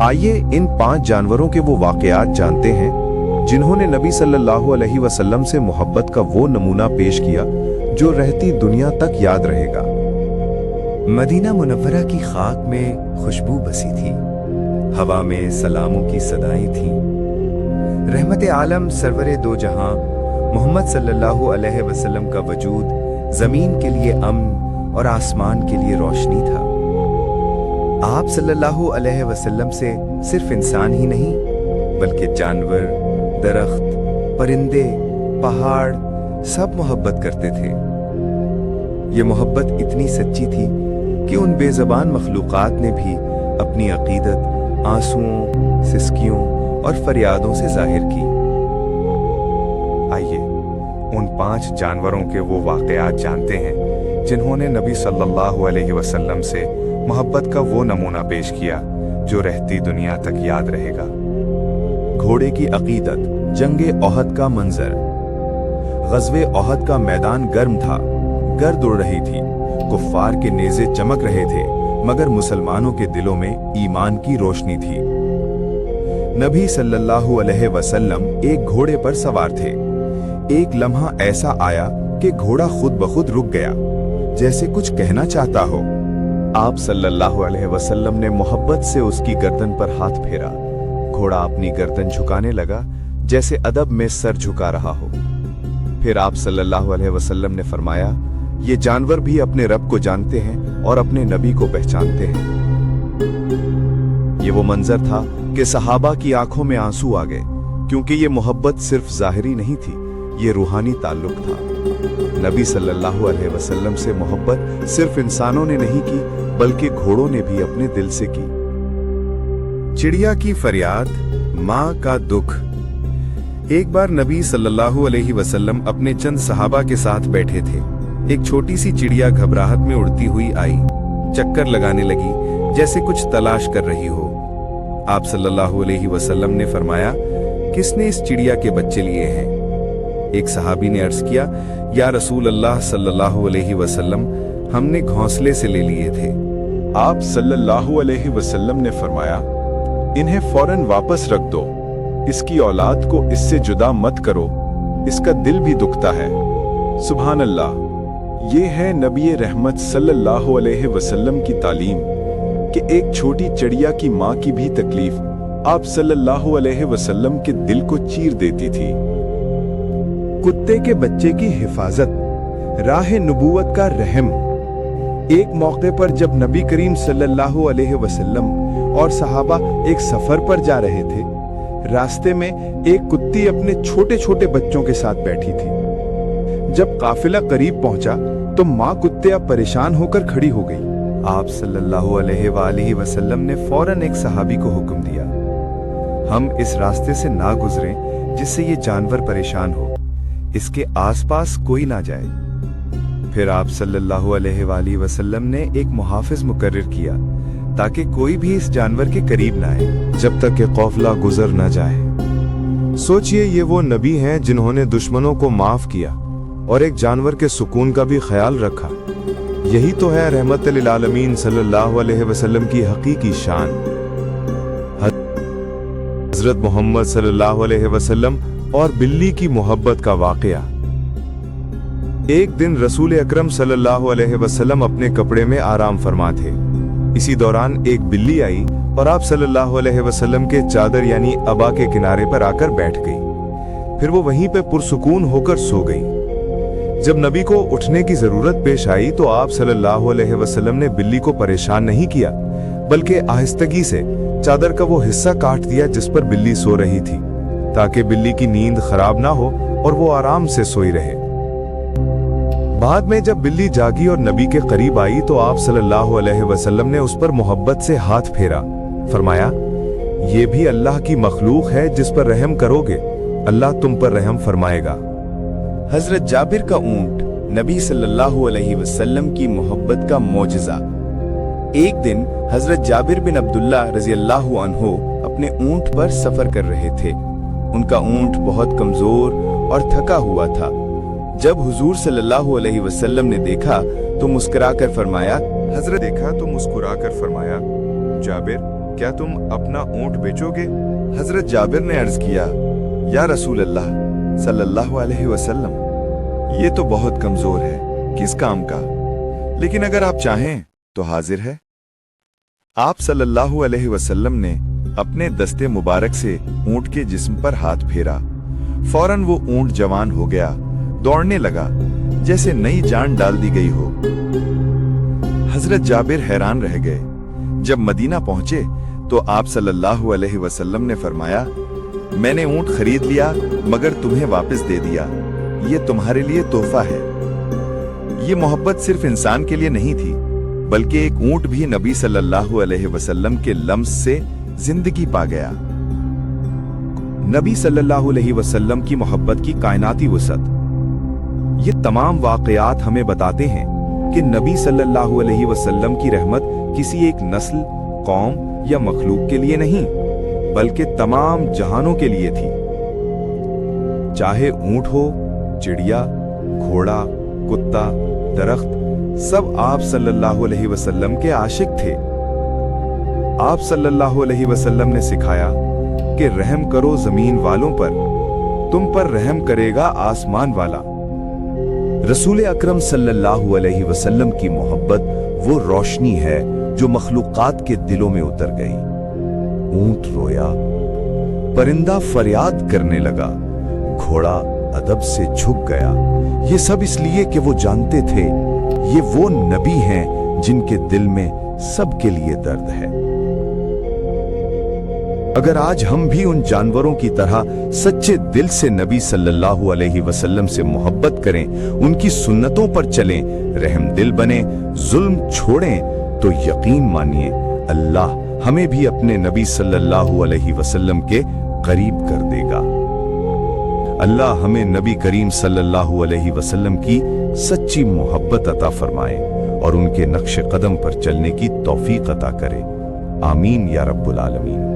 आइए इन 5 जानवरों के वो वाकयात जानते हैं जिन्होंने नबी सल्लल्लाहु अलैहि वसल्लम से मोहब्बत का वो नमूना पेश किया जो रहती दुनिया तक याद रहेगा। मदीना मुनव्वरा की खाक में खुशबू बसी थी, हवा में सलामों की सदाएं थीं। रहमत आलम सरवरे दो जहां मोहम्मद सल्लल्लाहु अलैहि वसल्लम का वजूद जमीन के लिए अमन और आसमान के लिए रोशनी था। आप सल्लल्लाहु अलैहि वसल्लम से सिर्फ इंसान ही नहीं बल्कि जानवर, दरख्त, परिंदे, पहाड़ सब मोहब्बत करते थे। ये मोहब्बत इतनी सच्ची थी कि उन बेज़बान मखलूक़ात ने भी अपनी अक़ीदत आंसुओं, सिसकियों और फरियादों से जाहिर की। आइए उन 5 जानवरों के वो वाकयात जानते हैं जिन्होंने नबी सल्लल्लाहु अलैहि वसल्लम से मोहब्बत का वो नमूना पेश किया जो रहती दुनिया तक याद रहेगा। घोड़े की अकीदत। जंगे ओहद का मंजर। ग़ज़वे ओहद का मैदान गर्म था, गर्द उड़ रही थी, कुफ्फार के नेज़े चमक रहे थे, मगर मुसलमानों के दिलों में ईमान की रोशनी थी। नबी सल्लल्लाहु अलैहि वसल्लम एक घोड़े पर सवार थे। एक लम्हा ऐसा आया कि घोड़ा खुद ब खुद रुक गया, जैसे कुछ कहना चाहता हो। आप सल्लल्लाहु अलैहि वसल्लम ने मोहब्बत से उसकी गर्दन पर हाथ फेरा। घोड़ा अपनी गर्दन झुकाने लगा, जैसे अदब में सर झुका रहा हो। फिर आप सल्लल्लाहु अलैहि वसल्लम ने फरमाया, ये जानवर भी अपने रब को जानते हैं और अपने नबी को पहचानते हैं। ये वो मंजर था कि सहाबा की आंखों में आंसू आ गए, क्योंकि ये मोहब्बत सिर्फ ज़ाहिरी नहीं थी, ये रूहानी ताल्लुक था। नबी सल्लल्लाहु अलैहि वसल्लम से मोहब्बत सिर्फ इंसानों ने नहीं की, बल्कि घोड़ों ने भी अपने दिल से की। चिड़िया की फरियाद, माँ का दुख। एक बार नबी सल्लल्लाहु अलैहि वसल्लम अपने चंद सहाबा के साथ बैठे थे। एक छोटी सी चिड़िया घबराहट में उड़ती हुई आई, चक्कर लगाने लगी, जैसे कुछ तलाश कर रही हो। आप सल्लल्लाहु अलैहि वसल्लम ने फरमाया, किसने इस चिड़िया के बच्चे लिए हैं? एक सहाबी ने अर्ज किया, या रसूल अल्लाह सल्लल्लाहु अलैहि वसल्लम, हमने घोंसले से ले लिए थे। आप सल्लल्लाहु अलैहि वसल्लम ने फरमाया, इन्हें फौरन वापस रख दो, इसकी औलाद को इससे जुदा मत करो, इसका दिल भी दुखता है। सुभान अल्लाह। ये है नबी रहमत सल्लल्लाहु अलैहि वसल्लम की तालीम कि एक छोटी चिड़िया की माँ की भी तकलीफ आप सल्लल्लाहु अलैहि वसल्लम के दिल को चीर देती थी। कुत्ते के बच्चे की हिफाजत। राह नबूवत का रहम। एक मौके पर जब नबी करीम सल्लल्लाहु अलैहि वसल्लम और सहाबा एक सफर पर जा रहे थे, रास्ते में एक कुत्ती अपने छोटे छोटे बच्चों के साथ बैठी थी। जब काफिला करीब पहुंचा तो माँ कुत्तिया परेशान होकर खड़ी हो गई। आप सल्लल्लाहु अलैहि वसल्लम ने फौरन एक सहाबी को हुक्म दिया, हम इस रास्ते से ना गुजरें जिससे ये जानवर परेशान हो, इसके आसपास कोई ना जाए। फिर आप सल्लल्लाहु अलैहि वसल्लम ने एक मुहाफिज मुकर्रर किया ताकि कोई भी इस जानवर के करीब ना आए जब तक कि काफिला गुजर ना जाए। सोचिए, ये वो नबी हैं जिन्होंने दुश्मनों को माफ किया और एक जानवर के सुकून का भी ख्याल रखा। यही तो है रहमत लिल आलमीन सल्लल्लाहु अलैहि वसल्लम की हकीकी शान। हजरत मोहम्मद सल्लल्लाहु अलैहि वसल्लम और बिल्ली की मोहब्बत का वाकया। एक दिन रसूल अकरम सल्लल्लाहु अलैहि वसल्लम अपने कपड़े में आराम फरमा थे। इसी दौरान एक बिल्ली आई और आप सल्लल्लाहु अलैहि वसल्लम के चादर यानी अबा के किनारे पर आकर बैठ गई। फिर वो वहीं पे पुरसुकून होकर सो गई। जब नबी को उठने की जरूरत पेश आई तो आप सल्लल्लाहु अलैहि वसल्लम ने बिल्ली को परेशान नहीं किया, बल्कि आहिस्तगी से चादर का वो हिस्सा काट दिया जिस पर बिल्ली सो रही थी, ताकि बिल्ली की नींद खराब ना हो और वो आराम से सोई रहे। बाद में जब बिल्ली जागी और नबी के करीब आई तो आप सल्लल्लाहु अलैहि वसल्लम ने उस पर मोहब्बत से हाथ फेरा। फरमाया, ये भी अल्लाह की मखलूक है, जिस पर रहम करोगे अल्लाह तुम पर रहम फरमाएगा। हजरत जाबिर का ऊंट। नबी सल्लल्लाहु अलैहि वसल्लम की मोहब्बत का मौजज़ा। एक दिन हजरत जाबिर बिन अब्दुल्ला रज़ियल्लाहु अन्हु अपने ऊंट पर सफर कर रहे थे। उनका ऊंट बहुत कमजोर और थका हुआ था। जब हुजूर सल्लल्लाहु अलैहि वसल्लम ने देखा तो मुस्कुराकर फरमाया, हजरत देखा तो मुस्कुराकर फरमाया, जाबिर क्या तुम अपना ऊंट बेचोगे? हजरत जाबिर ने अर्ज किया, या रसूल अल्लाह सल्लल्लाहु अलैहि वसल्लम, ये तो बहुत कमजोर है, किस काम का, लेकिन अगर आप चाहें तो हाजिर है। आप सल्लल्लाहु अलैहि वसल्लम ने अपने दस्ते मुबारक से ऊंट के जिस्म पर हाथ फेरा। फौरन वो ऊंट जवान हो गया, दौड़ने लगा जैसे नई जान डाल दी गई हो। हजरत जाबिर हैरान रह गए। जब मदीना पहुंचे तो आप सल्लल्लाहु अलैहि वसल्लम ने फरमाया, मैंने ऊंट खरीद लिया मगर तुम्हें वापस दे दिया, ये तुम्हारे लिए तोहफा है। ये मोहब्बत सिर्फ इंसान के लिए नहीं थी, बल्कि एक ऊंट भी नबी सल्लल्लाहु अलैहि वसल्लम के लम्स से जिंदगी पा गया। नबी सल्लल्लाहु अलैहि वसल्लम की मोहब्बत की कायनाती वसअत। ये तमाम वाकयात हमें बताते हैं कि नबी सल्लल्लाहु अलैहि वसल्लम की रहमत किसी एक नस्ल, कौम या मखलूक के लिए नहीं, बल्कि तमाम जहानों के लिए थी। चाहे ऊंट हो, चिड़िया, घोड़ा, कुत्ता, दरख्त, सब आप सल्लल्लाहु अलैहि वसल्लम के आशिक थे। आप सल्लल्लाहु अलैहि वसल्लम ने सिखाया कि रहम करो जमीन वालों पर, तुम पर रहम करेगा आसमान वाला। रसूल अकरम सल्लल्लाहु अलैहि वसल्लम की मोहब्बत वो रोशनी है जो मखलूकात के दिलों में उतर गई। ऊंट रोया, परिंदा फरियाद करने लगा, घोड़ा अदब से झुक गया। ये सब इसलिए कि वो जानते थे ये वो नबी हैं जिनके दिल में सबके लिए दर्द है। अगर आज हम भी उन जानवरों की तरह सच्चे दिल से नबी सल्लल्लाहु अलैहि वसल्लम से मोहब्बत करें, उनकी सुन्नतों पर चलें, रहम दिल बने, जुल्म छोड़ें, तो यकीन मानिए अल्लाह हमें भी अपने नबी सल्लल्लाहु अलैहि वसल्लम के करीब कर देगा। अल्लाह हमें नबी करीम सल्लल्लाहु अलैहि वसल्लम की सच्ची मोहब्बत अता फरमाए और उनके नक्शे कदम पर चलने की तौफीक अता करे। आमीन या रब्बुल आलमीन।